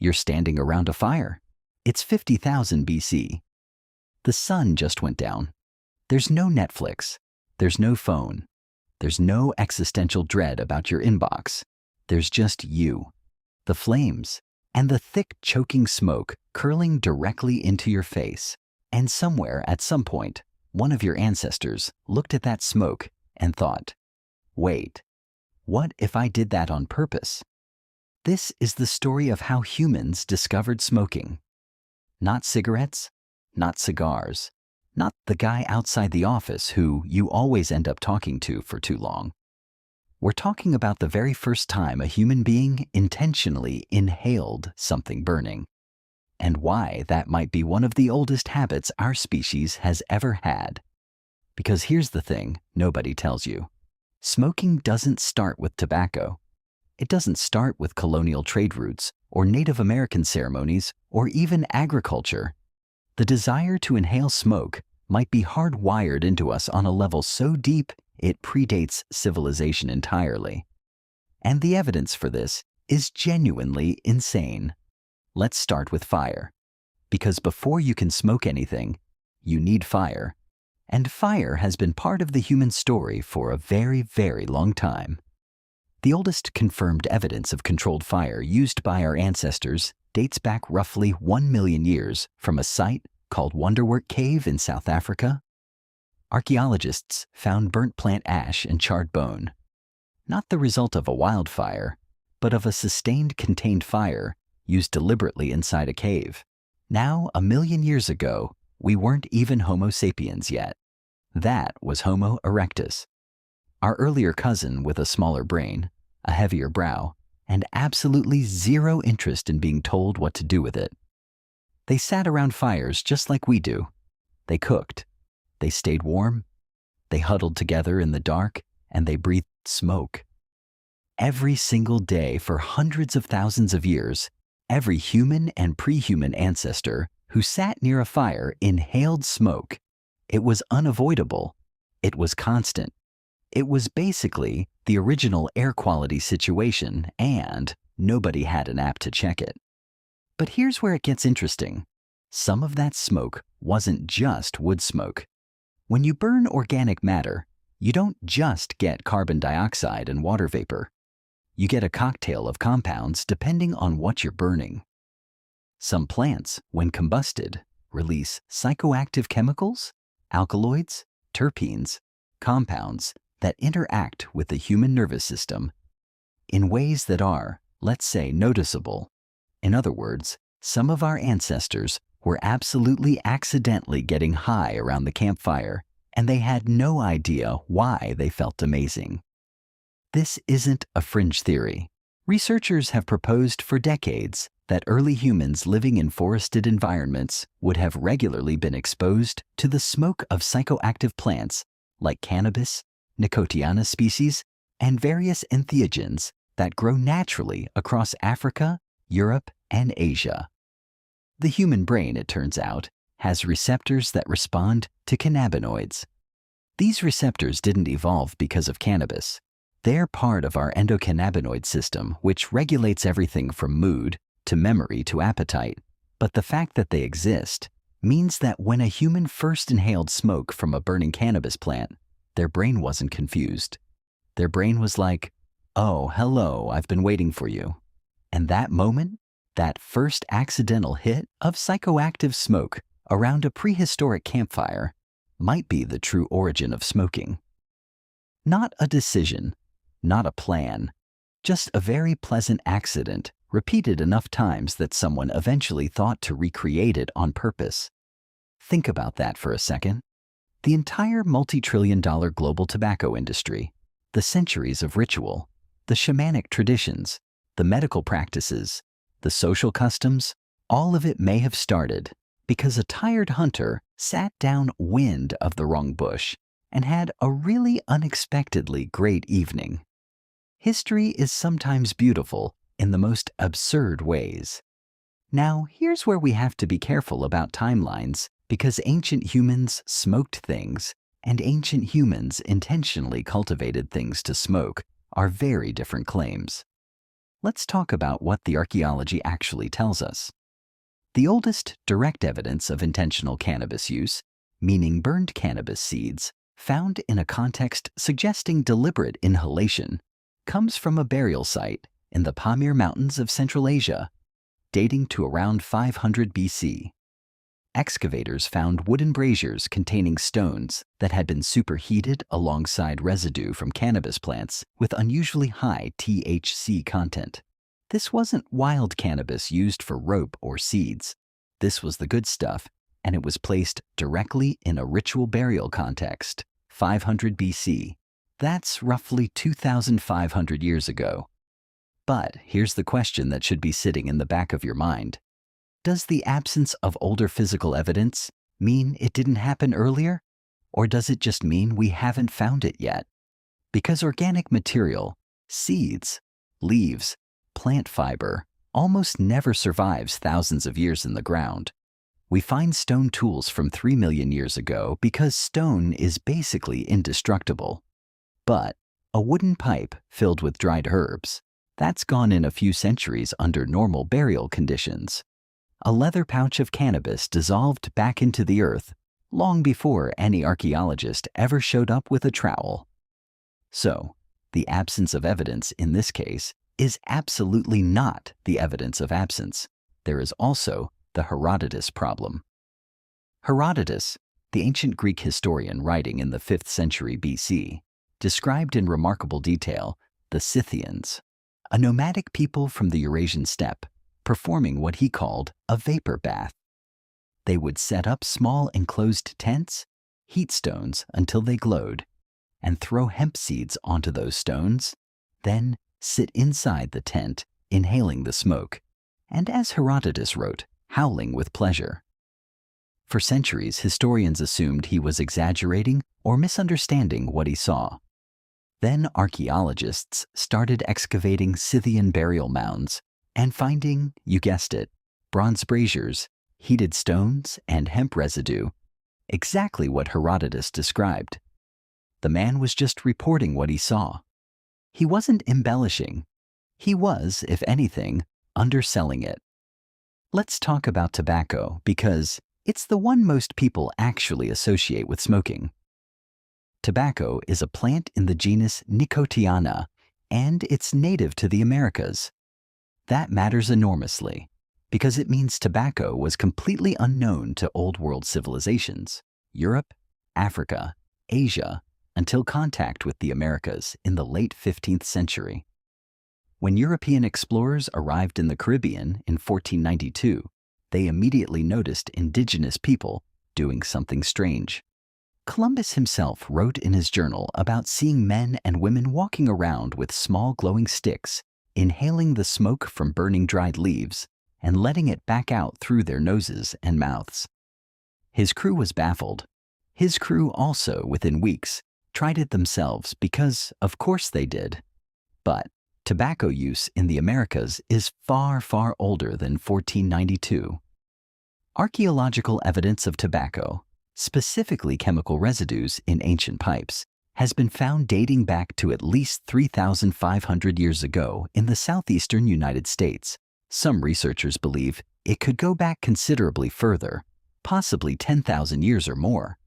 You're standing around a fire. It's 50,000 BC. The sun just went down. There's no Netflix. There's no phone. There's no existential dread about your inbox. There's just you, the flames, and the thick choking smoke curling directly into your face. And somewhere at some point, one of your ancestors looked at that smoke and thought, wait, what if I did that on purpose? This is the story of how humans discovered smoking. Not cigarettes, not cigars, not the guy outside the office who you always end up talking to for too long. We're talking about the very first time a human being intentionally inhaled something burning, and why that might be one of the oldest habits our species has ever had. Because here's the thing nobody tells you. Smoking doesn't start with tobacco. It doesn't start with colonial trade routes or Native American ceremonies or even agriculture. The desire to inhale smoke might be hardwired into us on a level so deep it predates civilization entirely. And the evidence for this is genuinely insane. Let's start with fire. Because before you can smoke anything, you need fire. And fire has been part of the human story for a very, very long time. The oldest confirmed evidence of controlled fire used by our ancestors dates back roughly 1 million years from a site called Wonderwork Cave in South Africa. Archaeologists found burnt plant ash and charred bone, not the result of a wildfire, but of a sustained contained fire used deliberately inside a cave. Now, 1 million years ago, we weren't even Homo sapiens yet. That was Homo erectus, our earlier cousin with a smaller brain, a heavier brow, and absolutely zero interest in being told what to do with it. They sat around fires just like we do. They cooked. They stayed warm. They huddled together in the dark, and they breathed smoke. Every single day for hundreds of thousands of years, every human and pre-human ancestor who sat near a fire inhaled smoke. It was unavoidable. It was constant. It was basically the original air quality situation, and nobody had an app to check it. But here's where it gets interesting. Some of that smoke wasn't just wood smoke. When you burn organic matter, you don't just get carbon dioxide and water vapor. You get a cocktail of compounds depending on what you're burning. Some plants, when combusted, release psychoactive chemicals, alkaloids, terpenes, compounds that interact with the human nervous system in ways that are, let's say, noticeable. In other words, some of our ancestors were absolutely accidentally getting high around the campfire, and they had no idea why they felt amazing. This isn't a fringe theory. Researchers have proposed for decades that early humans living in forested environments would have regularly been exposed to the smoke of psychoactive plants like cannabis, Nicotiana species, and various entheogens that grow naturally across Africa, Europe, and Asia. The human brain, it turns out, has receptors that respond to cannabinoids. These receptors didn't evolve because of cannabis. They're part of our endocannabinoid system, which regulates everything from mood to memory to appetite. But the fact that they exist means that when a human first inhaled smoke from a burning cannabis plant, their brain wasn't confused. Their brain was like, oh, hello, I've been waiting for you. And that moment, that first accidental hit of psychoactive smoke around a prehistoric campfire, might be the true origin of smoking. Not a decision, not a plan, just a very pleasant accident repeated enough times that someone eventually thought to recreate it on purpose. Think about that for a second. The entire multi-trillion-dollar global tobacco industry, the centuries of ritual, the shamanic traditions, the medical practices, the social customs, all of it may have started because a tired hunter sat downwind of the wrong bush and had a really unexpectedly great evening. History is sometimes beautiful in the most absurd ways. Now, here's where we have to be careful about timelines, because ancient humans smoked things and ancient humans intentionally cultivated things to smoke are very different claims. let's talk about what the archaeology actually tells us. The oldest direct evidence of intentional cannabis use, meaning burned cannabis seeds, found in a context suggesting deliberate inhalation, comes from a burial site in the Pamir Mountains of Central Asia, dating to around 500 BC. Excavators found wooden braziers containing stones that had been superheated alongside residue from cannabis plants with unusually high THC content. This wasn't wild cannabis used for rope or seeds. This was the good stuff, and it was placed directly in a ritual burial context, 500 BC. That's roughly 2,500 years ago. But here's the question that should be sitting in the back of your mind. Does the absence of older physical evidence mean it didn't happen earlier? Or does it just mean we haven't found it yet? Because organic material, seeds, leaves, plant fiber, almost never survives thousands of years in the ground. We find stone tools from 3 million years ago because stone is basically indestructible. But a wooden pipe filled with dried herbs, that's gone in a few centuries under normal burial conditions. A leather pouch of cannabis dissolved back into the earth long before any archaeologist ever showed up with a trowel. So, the absence of evidence in this case is absolutely not the evidence of absence. There is also the Herodotus problem. Herodotus, the ancient Greek historian writing in the 5th century BC, described in remarkable detail the Scythians, a nomadic people from the Eurasian steppe, performing what he called a vapor bath. They would set up small enclosed tents, heat stones until they glowed, and throw hemp seeds onto those stones, then sit inside the tent, inhaling the smoke, and as Herodotus wrote, howling with pleasure. For centuries, historians assumed he was exaggerating or misunderstanding what he saw. Then archaeologists started excavating Scythian burial mounds and finding, you guessed it, bronze braziers, heated stones, and hemp residue, exactly what Herodotus described. The man was just reporting what he saw. He wasn't embellishing. He was, if anything, underselling it. Let's talk about tobacco because it's the one most people actually associate with smoking. Tobacco is a plant in the genus Nicotiana, and it's native to the Americas. That matters enormously because it means tobacco was completely unknown to Old World civilizations, Europe, Africa, Asia, until contact with the Americas in the late 15th century. When European explorers arrived in the Caribbean in 1492, they immediately noticed indigenous people doing something strange. Columbus himself wrote in his journal about seeing men and women walking around with small glowing sticks, inhaling the smoke from burning dried leaves, and letting it back out through their noses and mouths. His crew was baffled. His crew also, within weeks, tried it themselves because, of course they did. But tobacco use in the Americas is far, far older than 1492. Archaeological evidence of tobacco, specifically chemical residues in ancient pipes, has been found dating back to at least 3,500 years ago in the southeastern United States. Some researchers believe it could go back considerably further, possibly 10,000 years or more,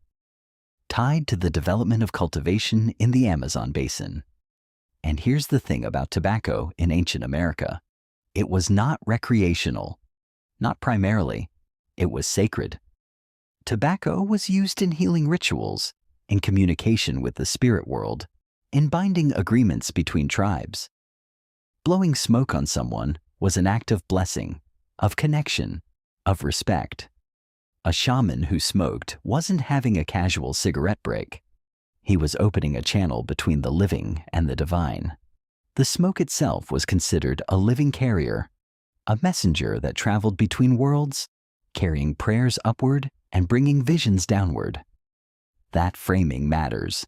tied to the development of cultivation in the Amazon basin. And here's the thing about tobacco in ancient America. It was not recreational, not primarily. It was sacred. Tobacco was used in healing rituals, in communication with the spirit world, in binding agreements between tribes. Blowing smoke on someone was an act of blessing, of connection, of respect. A shaman who smoked wasn't having a casual cigarette break. He was opening a channel between the living and the divine. The smoke itself was considered a living carrier, a messenger that traveled between worlds, carrying prayers upward and bringing visions downward. That framing matters.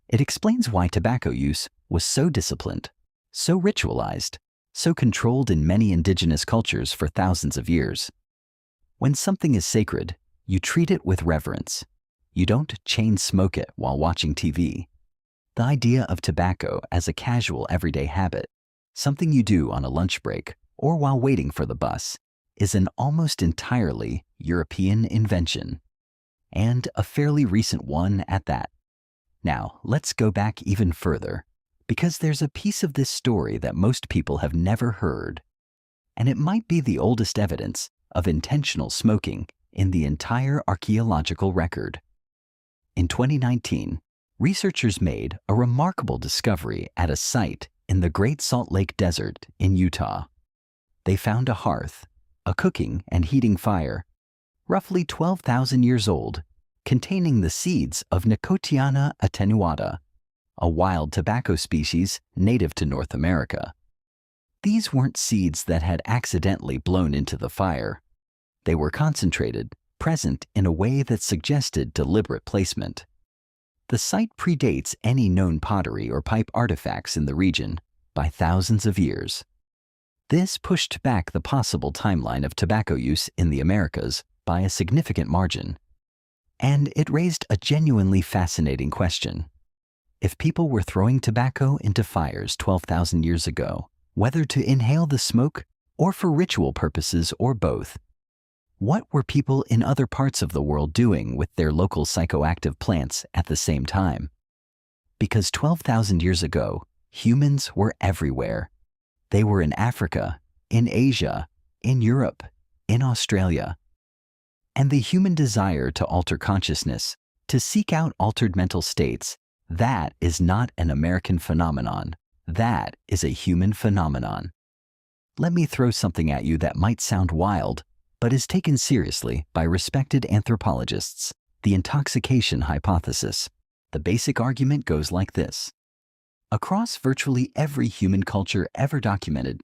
It explains why tobacco use was so disciplined, so ritualized, so controlled in many indigenous cultures for thousands of years. When something is sacred, you treat it with reverence. You don't chain smoke it while watching TV. The idea of tobacco as a casual everyday habit something you do on a lunch break or while waiting for the bus, is an almost entirely European invention, and a fairly recent one at that. Now, let's go back even further, because there's a piece of this story that most people have never heard, and it might be the oldest evidence of intentional smoking in the entire archaeological record. In 2019, researchers made a remarkable discovery at a site in the Great Salt Lake Desert in Utah. They found a hearth, a cooking and heating fire, roughly 12,000 years old, containing the seeds of Nicotiana attenuata, a wild tobacco species native to North America. These weren't seeds that had accidentally blown into the fire. They were concentrated, present in a way that suggested deliberate placement. The site predates any known pottery or pipe artifacts in the region by thousands of years. This pushed back the possible timeline of tobacco use in the Americas by a significant margin. And it raised a genuinely fascinating question. If people were throwing tobacco into fires 12,000 years ago, whether to inhale the smoke or for ritual purposes or both, what were people in other parts of the world doing with their local psychoactive plants at the same time? Because 12,000 years ago, humans were everywhere. They were in Africa, in Asia, in Europe, in Australia. And the human desire to alter consciousness, to seek out altered mental states, that is not an American phenomenon. That is a human phenomenon. Let me throw something at you that might sound wild, but is taken seriously by respected anthropologists: the intoxication hypothesis. The basic argument goes like this. Across virtually every human culture ever documented,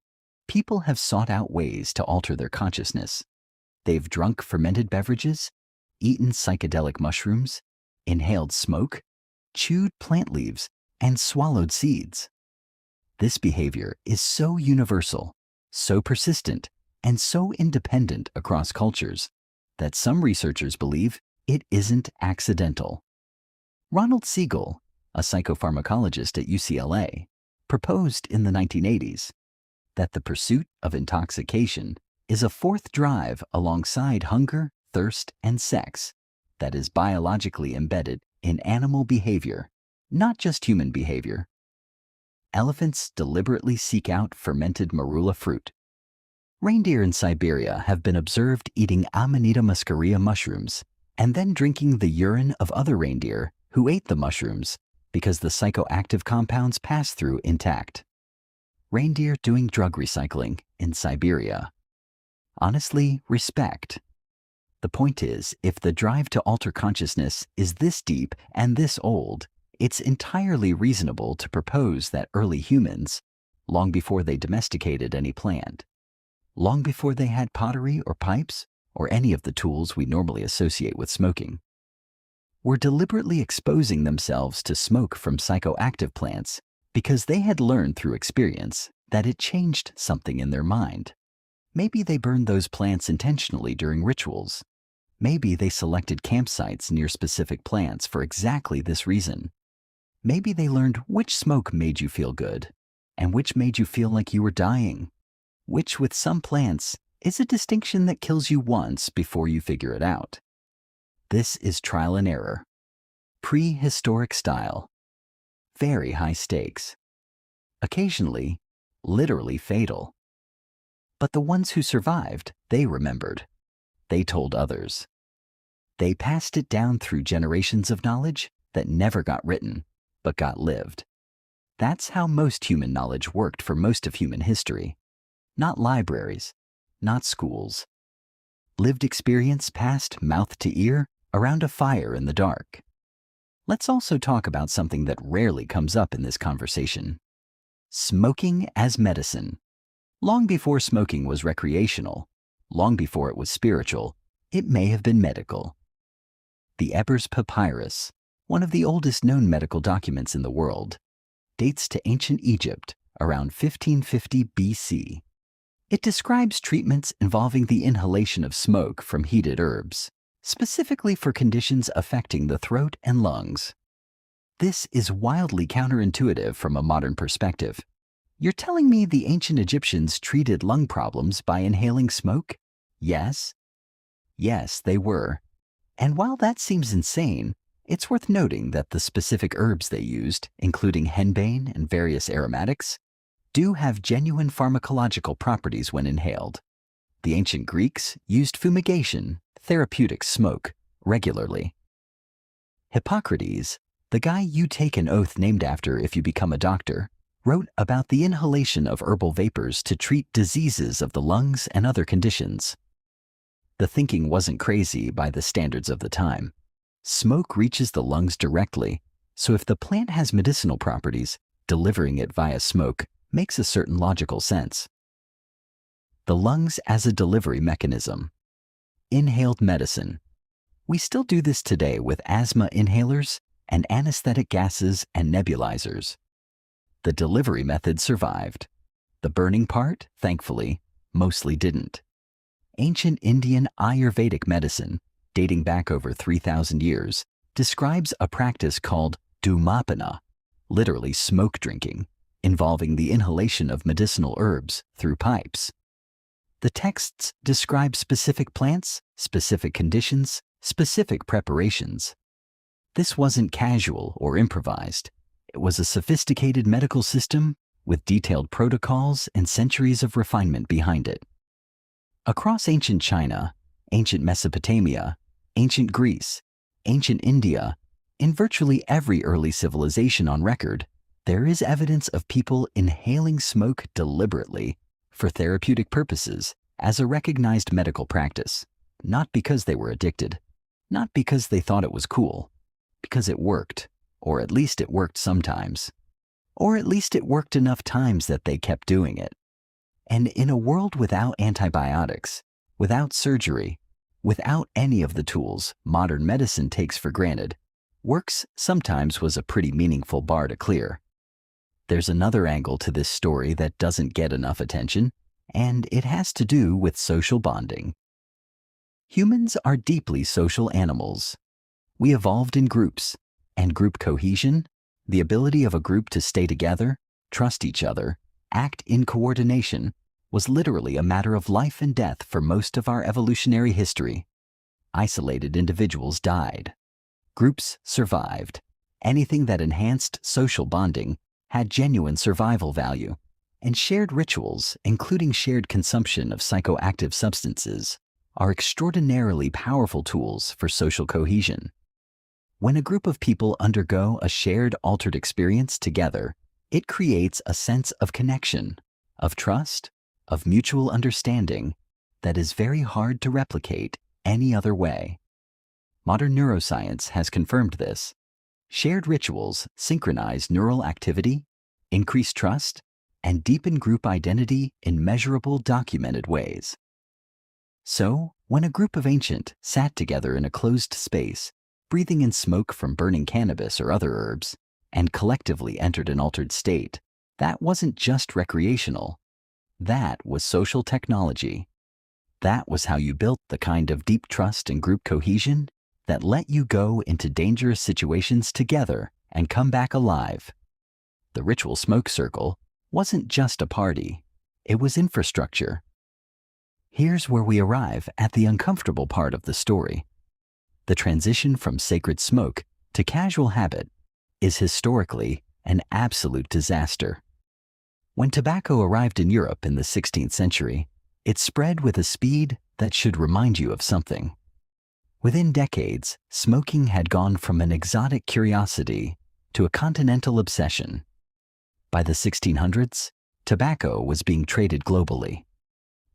people have sought out ways to alter their consciousness. They've drunk fermented beverages, eaten psychedelic mushrooms, inhaled smoke, chewed plant leaves, and swallowed seeds. This behavior is so universal, so persistent, and so independent across cultures that some researchers believe it isn't accidental. Ronald Siegel, a psychopharmacologist at UCLA, proposed in the 1980s that the pursuit of intoxication is a fourth drive alongside hunger, thirst, and sex that is biologically embedded in animal behavior, not just human behavior. Elephants deliberately seek out fermented marula fruit. Reindeer in Siberia have been observed eating Amanita muscaria mushrooms and then drinking the urine of other reindeer who ate the mushrooms because the psychoactive compounds pass through intact. Reindeer doing drug recycling in Siberia. Honestly, respect. The point is, if the drive to alter consciousness is this deep and this old, it's entirely reasonable to propose that early humans, long before they domesticated any plant, long before they had pottery or pipes or any of the tools we normally associate with smoking, were deliberately exposing themselves to smoke from psychoactive plants because they had learned through experience that it changed something in their mind. Maybe they burned those plants intentionally during rituals. Maybe they selected campsites near specific plants for exactly this reason. Maybe they learned which smoke made you feel good and which made you feel like you were dying, which with some plants is a distinction that kills you once before you figure it out. This is trial and error. Prehistoric style. Very high stakes. Occasionally, literally fatal. But the ones who survived, they remembered. They told others. They passed it down through generations of knowledge that never got written, but got lived. That's how most human knowledge worked for most of human history. Not libraries, not schools. Lived experience passed mouth to ear around a fire in the dark. Let's also talk about something that rarely comes up in this conversation. Smoking as medicine. Long before smoking was recreational, long before it was spiritual, it may have been medical. The Ebers Papyrus, one of the oldest known medical documents in the world, dates to ancient Egypt around 1550 BC. It describes treatments involving the inhalation of smoke from heated herbs, specifically for conditions affecting the throat and lungs. This is wildly counterintuitive from a modern perspective. You're telling me the ancient Egyptians treated lung problems by inhaling smoke? Yes. Yes, they were. And while that seems insane, it's worth noting that the specific herbs they used, including henbane and various aromatics, do have genuine pharmacological properties when inhaled. The ancient Greeks used fumigation, therapeutic smoke, regularly. Hippocrates, the guy you take an oath named after if you become a doctor, wrote about the inhalation of herbal vapors to treat diseases of the lungs and other conditions. The thinking wasn't crazy by the standards of the time. Smoke reaches the lungs directly, so if the plant has medicinal properties, delivering it via smoke makes a certain logical sense. The lungs as a delivery mechanism. Inhaled medicine. We still do this today with asthma inhalers and anesthetic gases and nebulizers. The delivery method survived. The burning part, thankfully, mostly didn't. Ancient Indian Ayurvedic medicine, dating back over 3,000 years, describes a practice called dhumapana, literally smoke drinking, involving the inhalation of medicinal herbs through pipes. The texts describe specific plants, specific conditions, specific preparations. This wasn't casual or improvised. It was a sophisticated medical system with detailed protocols and centuries of refinement behind it. Across ancient China, ancient Mesopotamia, ancient Greece, ancient India, in virtually every early civilization on record, there is evidence of people inhaling smoke deliberately for therapeutic purposes as a recognized medical practice, not because they were addicted, not because they thought it was cool, because it worked, or at least it worked sometimes, or at least it worked enough times that they kept doing it. And in a world without antibiotics, without surgery, without any of the tools modern medicine takes for granted, works sometimes was a pretty meaningful bar to clear. There's another angle to this story that doesn't get enough attention, and it has to do with social bonding. Humans are deeply social animals. We evolved in groups, and group cohesion, the ability of a group to stay together, trust each other, act in coordination, was literally a matter of life and death for most of our evolutionary history. Isolated individuals died. Groups survived. Anything that enhanced social bonding had genuine survival value, and shared rituals, including shared consumption of psychoactive substances, are extraordinarily powerful tools for social cohesion. When a group of people undergo a shared altered experience together, it creates a sense of connection, of trust, of mutual understanding that is very hard to replicate any other way. Modern neuroscience has confirmed this. Shared rituals synchronize neural activity, increase trust, and deepen group identity in measurable, documented ways. So, when a group of ancient sat together in a closed space, breathing in smoke from burning cannabis or other herbs, and collectively entered an altered state, that wasn't just recreational. That was social technology. That was how you built the kind of deep trust and group cohesion that let you go into dangerous situations together and come back alive. The ritual smoke circle wasn't just a party, it was infrastructure. Here's where we arrive at the uncomfortable part of the story. The transition from sacred smoke to casual habit is historically an absolute disaster. When tobacco arrived in Europe in the 16th century, it spread with a speed that should remind you of something. Within decades, smoking had gone from an exotic curiosity to a continental obsession. By the 1600s, tobacco was being traded globally.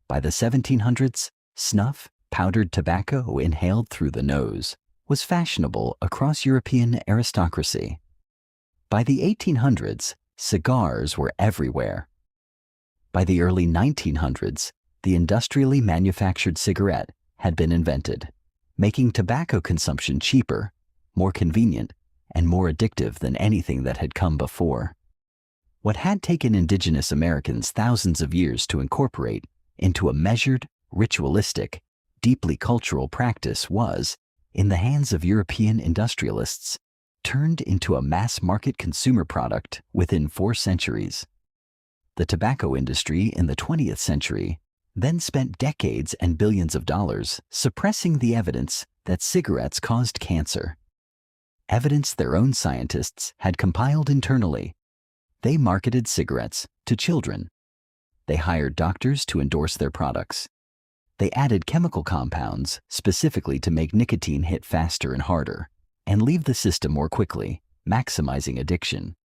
By the 1700s, snuff, powdered tobacco inhaled through the nose, was fashionable across European aristocracy. By the 1800s, cigars were everywhere. By the early 1900s, the industrially manufactured cigarette had been invented, making tobacco consumption cheaper, more convenient, and more addictive than anything that had come before. What had taken indigenous Americans thousands of years to incorporate into a measured, ritualistic, deeply cultural practice was, in the hands of European industrialists, turned into a mass-market consumer product within 4 centuries. The tobacco industry in the 20th century then spent decades and billions of dollars suppressing the evidence that cigarettes caused cancer. Evidence their own scientists had compiled internally. They marketed cigarettes to children. They hired doctors to endorse their products. They added chemical compounds specifically to make nicotine hit faster and harder and leave the system more quickly, maximizing addiction.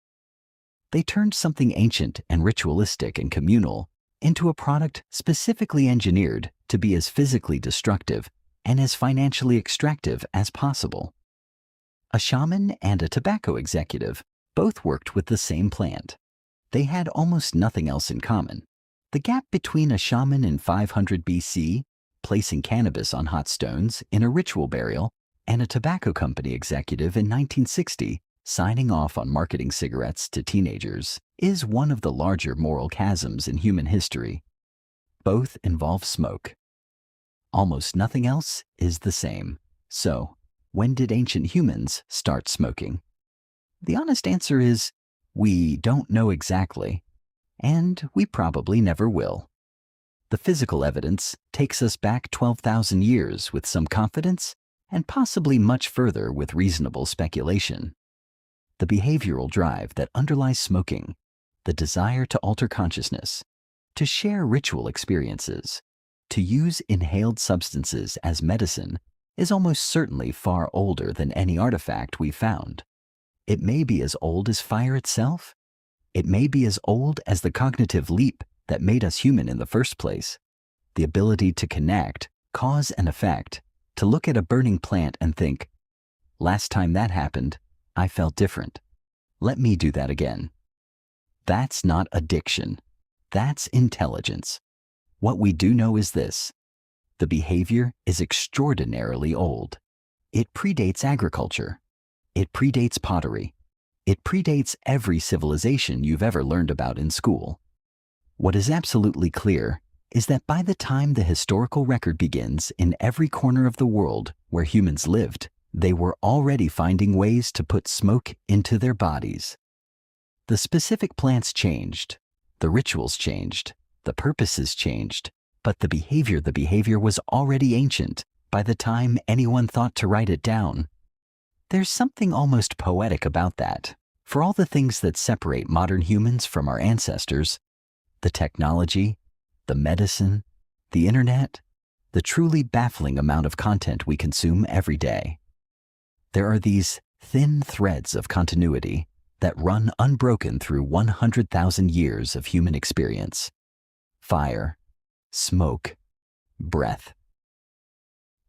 They turned something ancient and ritualistic and communal into a product specifically engineered to be as physically destructive and as financially extractive as possible. A shaman and a tobacco executive both worked with the same plant. They had almost nothing else in common. The gap between a shaman in 500 BC, placing cannabis on hot stones in a ritual burial, and a tobacco company executive in 1960 signing off on marketing cigarettes to teenagers is one of the larger moral chasms in human history. Both involve smoke. Almost nothing else is the same. So, when did ancient humans start smoking? The honest answer is, we don't know exactly, and we probably never will. The physical evidence takes us back 12,000 years with some confidence, and possibly much further with reasonable speculation. The behavioral drive that underlies smoking, the desire to alter consciousness, to share ritual experiences, to use inhaled substances as medicine, is almost certainly far older than any artifact we've found. It may be as old as fire itself. It may be as old as the cognitive leap that made us human in the first place. The ability to connect, cause and effect, to look at a burning plant and think, last time that happened, I felt different. Let me do that again. That's not addiction. That's intelligence. What we do know is this: the behavior is extraordinarily old. It predates agriculture. It predates pottery. It predates every civilization you've ever learned about in school. What is absolutely clear is that by the time the historical record begins in every corner of the world where humans lived, they were already finding ways to put smoke into their bodies. The specific plants changed, the rituals changed, the purposes changed, but the behavior was already ancient by the time anyone thought to write it down. There's something almost poetic about that. For all the things that separate modern humans from our ancestors, the technology, the medicine, the internet, the truly baffling amount of content we consume every day. There are these thin threads of continuity that run unbroken through 100,000 years of human experience. Fire, smoke, breath.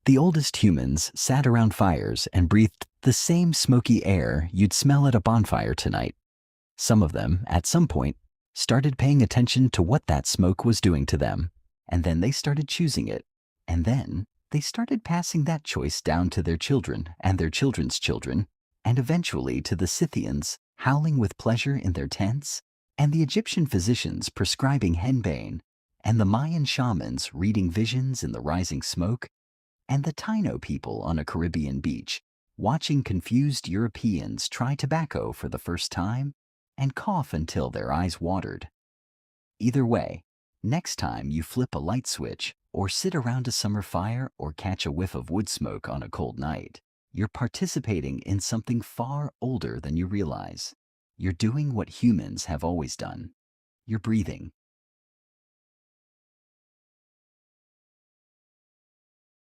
The oldest humans sat around fires and breathed the same smoky air you'd smell at a bonfire tonight. Some of them, at some point, started paying attention to what that smoke was doing to them, and then they started choosing it, and then they started passing that choice down to their children and their children's children, and eventually to the Scythians howling with pleasure in their tents, and the Egyptian physicians prescribing henbane, and the Mayan shamans reading visions in the rising smoke, and the Taino people on a Caribbean beach watching confused Europeans try tobacco for the first time and cough until their eyes watered. Either way, next time you flip a light switch or sit around a summer fire or catch a whiff of wood smoke on a cold night, you're participating in something far older than you realize. You're doing what humans have always done. You're breathing.